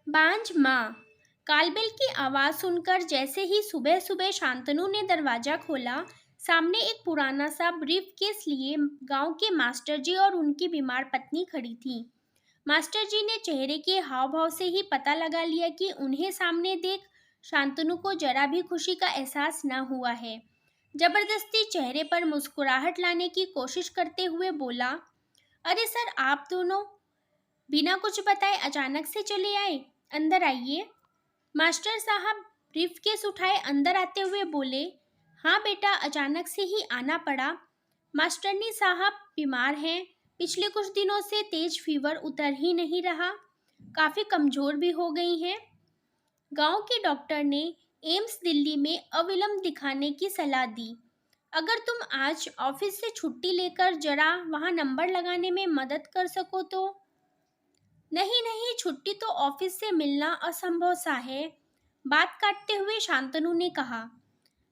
बांझ माँ। कालबेल की आवाज सुनकर जैसे ही सुबह सुबह शांतनु ने दरवाजा खोला, सामने एक पुराना सा ब्रीफ केस लिए गांव के मास्टर जी और उनकी बीमार पत्नी खड़ी थी। मास्टर जी ने चेहरे के हाव भाव से ही पता लगा लिया कि उन्हें सामने देख शांतनु को जरा भी खुशी का एहसास न हुआ है। जबरदस्ती चेहरे पर मुस्कुराहट लाने की कोशिश करते हुए बोला, अरे सर, आप दोनों बिना कुछ बताए अचानक से चले आए। अंदर आइए। मास्टर साहब ब्रीफकेस उठाए अंदर आते हुए बोले, हाँ बेटा, अचानक से ही आना पड़ा। मास्टरनी साहब बीमार हैं। पिछले कुछ दिनों से तेज फीवर उतर ही नहीं रहा। काफी कमजोर भी हो गई हैं। गांव के डॉक्टर ने एम्स दिल्ली में अविलंब दिखाने की सलाह दी। अगर तुम आज ऑफिस से छुट्टी लेकर जरा वहां नंबर लगाने में मदद कर सको तो। नहीं नहीं, छुट्टी तो ऑफिस से मिलना असंभव सा है, बात काटते हुए शांतनु ने कहा।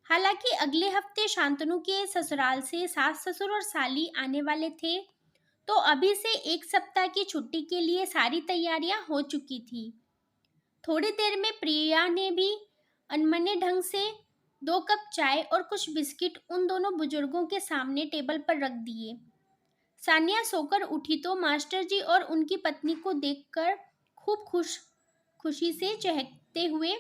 हालांकि अगले हफ्ते शांतनु के ससुराल से सास ससुर और साली आने वाले थे, तो अभी से एक सप्ताह की छुट्टी के लिए सारी तैयारियां हो चुकी थी। थोड़ी देर में प्रिया ने भी अनमने ढंग से 2 कप चाय और कुछ बिस्किट उन दोनों बुजुर्गों के सामने टेबल पर रख दिए। सानिया सोकर उठी तो मास्टर जी और उनकी पत्नी को देखकर खूब खुशी से चहकते हुए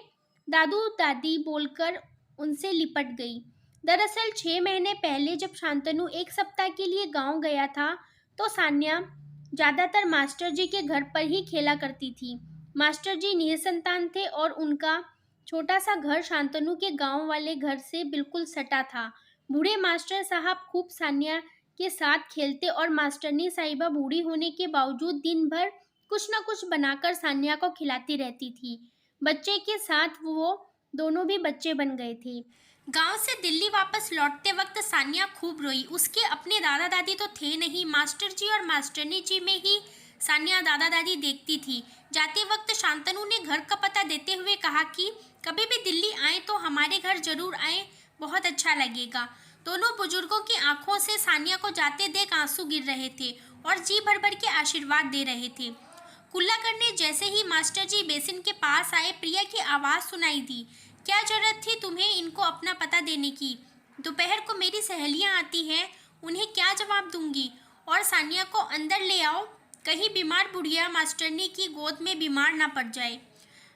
दादू दादी बोलकर उनसे लिपट गई। दरअसल 6 महीने पहले जब शांतनु एक सप्ताह के लिए गांव गया था, तो सान्या ज्यादातर मास्टर जी के घर पर ही खेला करती थी। मास्टर जी निसंतान थे और उनका छोटा सा घर शांतनु के गांव वाले घर से बिल्कुल सटा था। बूढ़े मास्टर साहब खूब सान्या के साथ खेलते और मास्टरनी साहिबा बूढ़ी होने के बावजूद दिन भर कुछ न कुछ बनाकर सान्या को खिलाती रहती थी। बच्चे के साथ वो दोनों भी बच्चे बन गए थे। गांव से दिल्ली वापस लौटते वक्त सान्या खूब रोई। उसके अपने दादा दादी तो थे नहीं, मास्टर जी और मास्टरनी जी में ही सान्या दादा दादी देखती थी। जाते वक्त शांतनु ने घर का पता देते हुए कहा कि कभी भी दिल्ली आए तो हमारे घर जरूर आए, बहुत अच्छा लगेगा। दोनों बुजुर्गों की आंखों से सान्या को जाते देख आंसू गिर रहे थे और जी भर भर के आशीर्वाद दे रहे थे। कुल्ला करने जैसे ही मास्टर जी बेसिन के पास आए, प्रिया की आवाज सुनाई दी, क्या जरूरत थी तुम्हें इनको अपना पता देने की? दोपहर को मेरी सहेलियां आती हैं, उन्हें क्या जवाब दूंगी? और सानिया को अंदर ले आओ, कहीं बीमार बुढ़िया मास्टरनी की गोद में बीमार ना पड़ जाए।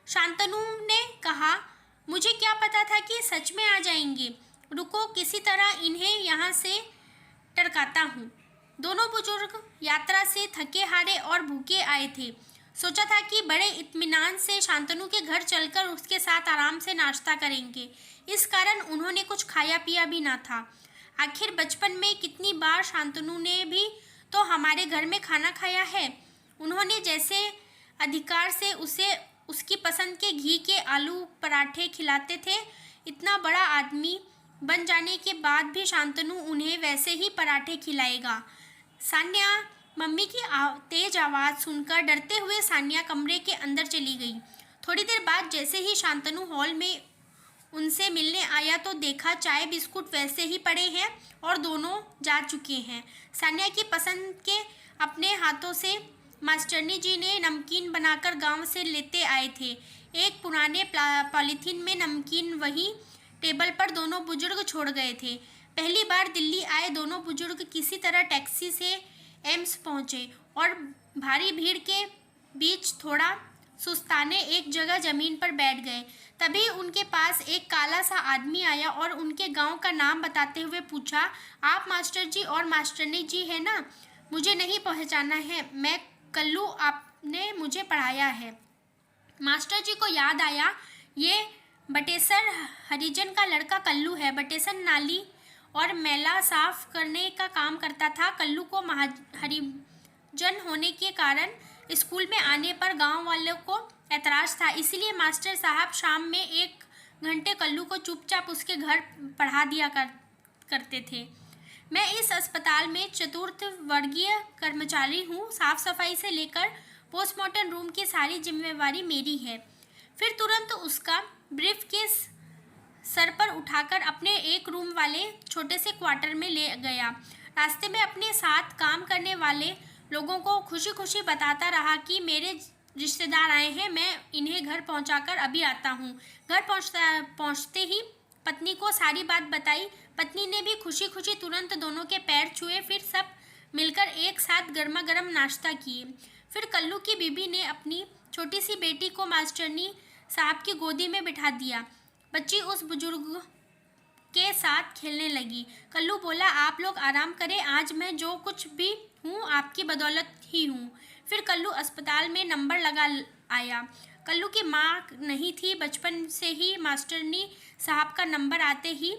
शांतनु ने कहा, मुझे क्या पता था कि सच में आ जाएंगे। रुको, किसी तरह इन्हें यहाँ से टरकाता हूँ। दोनों बुजुर्ग यात्रा से थके हारे और भूखे आए थे। सोचा था कि बड़े इत्मीनान से शांतनु के घर चलकर उसके साथ आराम से नाश्ता करेंगे। इस कारण उन्होंने कुछ खाया पिया भी ना था। आखिर बचपन में कितनी बार शांतनु ने भी तो हमारे घर में खाना खाया है। उन्होंने जैसे अधिकार से उसे उसकी पसंद के घी के आलू पराठे खिलाते थे। इतना बड़ा आदमी बन जाने के बाद भी शांतनु उन्हें वैसे ही पराठे खिलाएगा। सान्या, मम्मी की तेज आवाज़ सुनकर डरते हुए सान्या कमरे के अंदर चली गई। थोड़ी देर बाद जैसे ही शांतनु हॉल में उनसे मिलने आया तो देखा चाय बिस्कुट वैसे ही पड़े हैं और दोनों जा चुके हैं। सान्या की पसंद के अपने हाथों से मास्टरनी जी ने नमकीन बनाकर गांव से लेते आए थे। एक पुराने पॉलीथीन में नमकीन वहीं टेबल पर दोनों बुजुर्ग छोड़ गए थे। पहली बार दिल्ली आए दोनों बुजुर्ग किसी तरह टैक्सी से एम्स पहुंचे और भारी भीड़ के बीच थोड़ा सुस्ताने एक जगह जमीन पर बैठ गए। तभी उनके पास एक काला सा आदमी आया और उनके गांव का नाम बताते हुए पूछा, आप मास्टर जी और मास्टरनी जी है ना? मुझे नहीं पहचाना है, मैं कल्लू, आपने मुझे पढ़ाया है। मास्टर जी को याद आया, ये बटेसर हरिजन का लड़का कल्लू है। बटेसर नाली और मैला साफ करने का काम करता था। कल्लू को हरिजन होने के कारण स्कूल में आने पर गांव वालों को ऐतराज था, इसलिए मास्टर साहब शाम में 1 घंटे कल्लू को चुपचाप उसके घर पढ़ा दिया करते थे। मैं इस अस्पताल में चतुर्थ वर्गीय कर्मचारी हूँ। साफ सफाई से लेकर पोस्टमार्टम रूम की सारी जिम्मेवारी मेरी है। फिर तुरंत उसका ब्रीफ केस सर पर उठाकर अपने एक रूम वाले छोटे से क्वार्टर में ले गया। रास्ते में अपने साथ काम करने वाले लोगों को खुशी खुशी बताता रहा कि मेरे रिश्तेदार आए हैं, मैं इन्हें घर पहुंचाकर अभी आता हूँ। घर पहुंचते ही पत्नी को सारी बात बताई। पत्नी ने भी खुशी खुशी तुरंत दोनों के पैर छुए। फिर सब मिलकर एक साथ गर्मा गर्म नाश्ता किए। फिर कल्लू की बीबी ने अपनी छोटी सी बेटी को मास्टरनी साहब की गोदी में बिठा दिया। बच्ची उस बुजुर्ग के साथ खेलने लगी। कल्लू बोला, आप लोग आराम करें, आज मैं जो कुछ भी हूँ आपकी बदौलत ही हूँ। फिर कल्लू अस्पताल में नंबर लगा आया। कल्लू की माँ नहीं थी। बचपन से ही मास्टरनी साहब का नंबर आते ही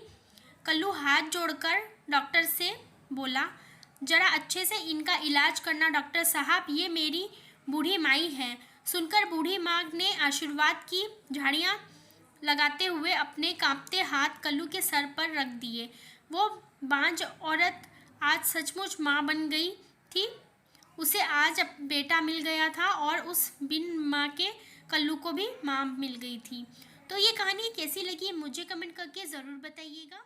कल्लू हाथ जोड़कर डॉक्टर से बोला, जरा अच्छे से इनका इलाज करना डॉक्टर साहब, ये मेरी बूढ़ी माई है। सुनकर बूढ़ी माँ ने आशीर्वाद की झाड़ियाँ लगाते हुए अपने कांपते हाथ कल्लू के सर पर रख दिए। वो बांझ औरत आज सचमुच माँ बन गई थी। उसे आज बेटा मिल गया था और उस बिन माँ के कल्लू को भी माँ मिल गई थी। तो ये कहानी कैसी लगी मुझे कमेंट करके ज़रूर बताइएगा।